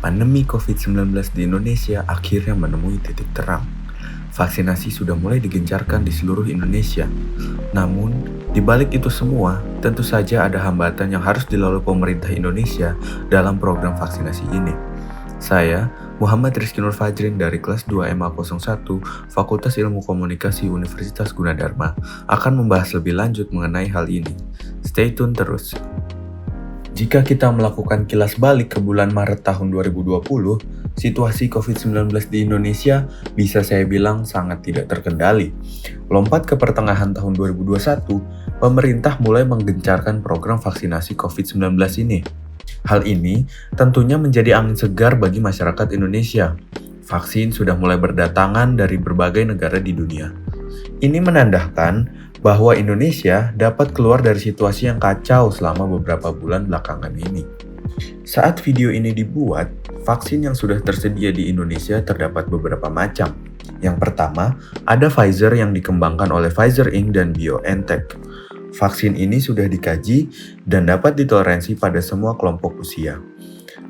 Pandemi COVID-19 di Indonesia akhirnya menemui titik terang. Vaksinasi sudah mulai digencarkan di seluruh Indonesia. Namun, di balik itu semua, tentu saja ada hambatan yang harus dilalui pemerintah Indonesia dalam program vaksinasi ini. Saya, Muhammad Rizky Nur Fajrin dari kelas 2 MA01, Fakultas Ilmu Komunikasi Universitas Gunadarma, akan membahas lebih lanjut mengenai hal ini. Stay tune terus. Jika kita melakukan kilas balik ke bulan Maret tahun 2020, situasi COVID-19 di Indonesia bisa saya bilang sangat tidak terkendali. Lompat ke pertengahan tahun 2021, pemerintah mulai menggencarkan program vaksinasi COVID-19 ini. Hal ini tentunya menjadi angin segar bagi masyarakat Indonesia. Vaksin sudah mulai berdatangan dari berbagai negara di dunia. Ini menandakan bahwa Indonesia dapat keluar dari situasi yang kacau selama beberapa bulan belakangan ini. Saat video ini dibuat, vaksin yang sudah tersedia di Indonesia terdapat beberapa macam. Yang pertama, ada Pfizer yang dikembangkan oleh Pfizer Inc. dan BioNTech. Vaksin ini sudah dikaji dan dapat ditoleransi pada semua kelompok usia.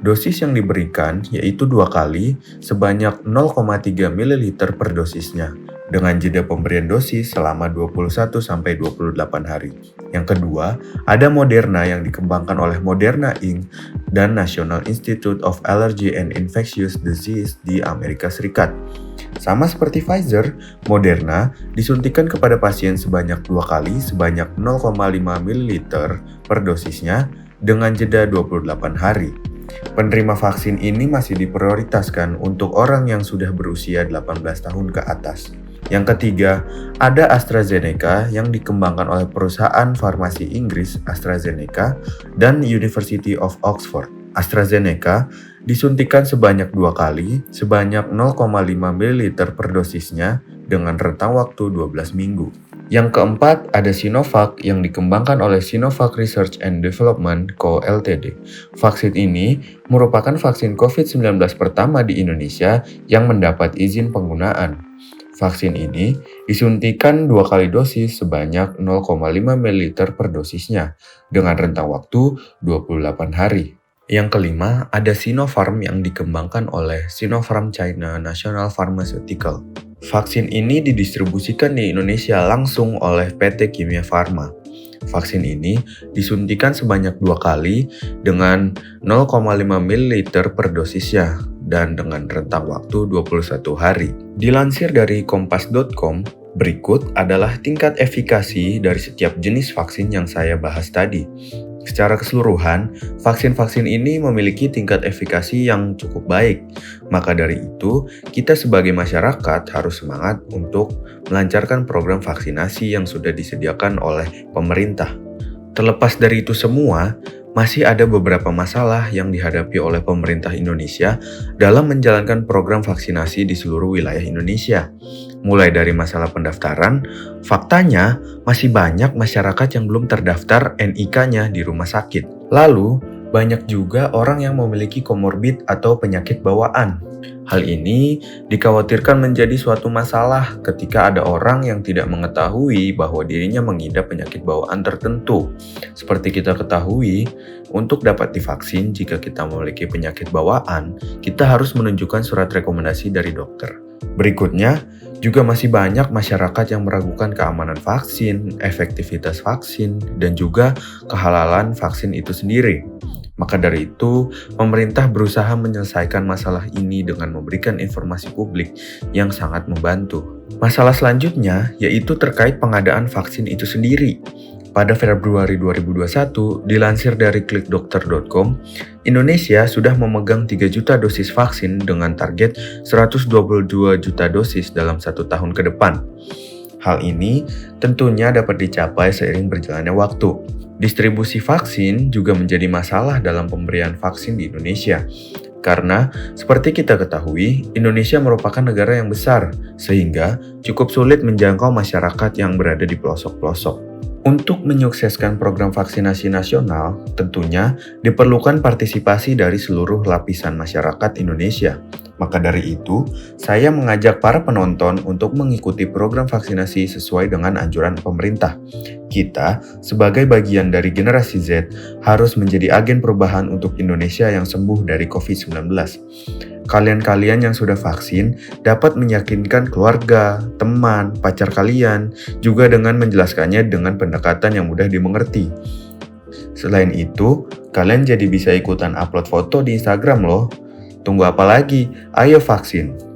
Dosis yang diberikan yaitu 2 kali sebanyak 0,3 ml per dosisnya, dengan jeda pemberian dosis selama 21-28 hari. Yang kedua, ada Moderna yang dikembangkan oleh Moderna Inc. dan National Institute of Allergy and Infectious Disease di Amerika Serikat. Sama seperti Pfizer, Moderna disuntikan kepada pasien sebanyak 2 kali sebanyak 0,5 ml per dosisnya dengan jeda 28 hari. Penerima vaksin ini masih diprioritaskan untuk orang yang sudah berusia 18 tahun ke atas. Yang ketiga, ada AstraZeneca yang dikembangkan oleh perusahaan farmasi Inggris AstraZeneca dan University of Oxford. AstraZeneca disuntikan sebanyak 2 kali, sebanyak 0,5 ml per dosisnya dengan rentang waktu 12 minggu. Yang keempat, ada Sinovac yang dikembangkan oleh Sinovac Research and Development Co. Ltd. Vaksin ini merupakan vaksin COVID-19 pertama di Indonesia yang mendapat izin penggunaan. Vaksin ini disuntikan 2 kali dosis sebanyak 0,5 ml per dosisnya dengan rentang waktu 28 hari. Yang kelima, ada Sinopharm yang dikembangkan oleh Sinopharm China National Pharmaceutical. Vaksin ini didistribusikan di Indonesia langsung oleh PT Kimia Farma. Vaksin ini disuntikan sebanyak 2 kali dengan 0,5 ml per dosisnya dan dengan rentang waktu 21 hari. Dilansir dari kompas.com, berikut adalah tingkat efikasi dari setiap jenis vaksin yang saya bahas tadi. Secara keseluruhan, vaksin-vaksin ini memiliki tingkat efikasi yang cukup baik. Maka dari itu, kita sebagai masyarakat harus semangat untuk melancarkan program vaksinasi yang sudah disediakan oleh pemerintah. Terlepas dari itu semua, masih ada beberapa masalah yang dihadapi oleh pemerintah Indonesia dalam menjalankan program vaksinasi di seluruh wilayah Indonesia. Mulai dari masalah pendaftaran, faktanya masih banyak masyarakat yang belum terdaftar NIK-nya di rumah sakit. Lalu, banyak juga orang yang memiliki komorbid atau penyakit bawaan. Hal ini dikhawatirkan menjadi suatu masalah ketika ada orang yang tidak mengetahui bahwa dirinya mengidap penyakit bawaan tertentu. Seperti kita ketahui, untuk dapat divaksin jika kita memiliki penyakit bawaan, kita harus menunjukkan surat rekomendasi dari dokter. Berikutnya, juga masih banyak masyarakat yang meragukan keamanan vaksin, efektivitas vaksin, dan juga kehalalan vaksin itu sendiri. Maka dari itu, pemerintah berusaha menyelesaikan masalah ini dengan memberikan informasi publik yang sangat membantu. Masalah selanjutnya yaitu terkait pengadaan vaksin itu sendiri. Pada Februari 2021, dilansir dari klikdokter.com, Indonesia sudah memegang 3 juta dosis vaksin dengan target 122 juta dosis dalam 1 tahun ke depan. Hal ini tentunya dapat dicapai seiring berjalannya waktu. Distribusi vaksin juga menjadi masalah dalam pemberian vaksin di Indonesia. Karena, seperti kita ketahui, Indonesia merupakan negara yang besar, sehingga cukup sulit menjangkau masyarakat yang berada di pelosok-pelosok. Untuk menyukseskan program vaksinasi nasional, tentunya diperlukan partisipasi dari seluruh lapisan masyarakat Indonesia. Maka dari itu, saya mengajak para penonton untuk mengikuti program vaksinasi sesuai dengan anjuran pemerintah. Kita, sebagai bagian dari generasi Z, harus menjadi agen perubahan untuk Indonesia yang sembuh dari COVID-19. Kalian-kalian yang sudah vaksin dapat meyakinkan keluarga, teman, pacar kalian, juga dengan menjelaskannya dengan pendekatan yang mudah dimengerti. Selain itu, kalian jadi bisa ikutan upload foto di Instagram loh. Tunggu apa lagi? Ayo vaksin!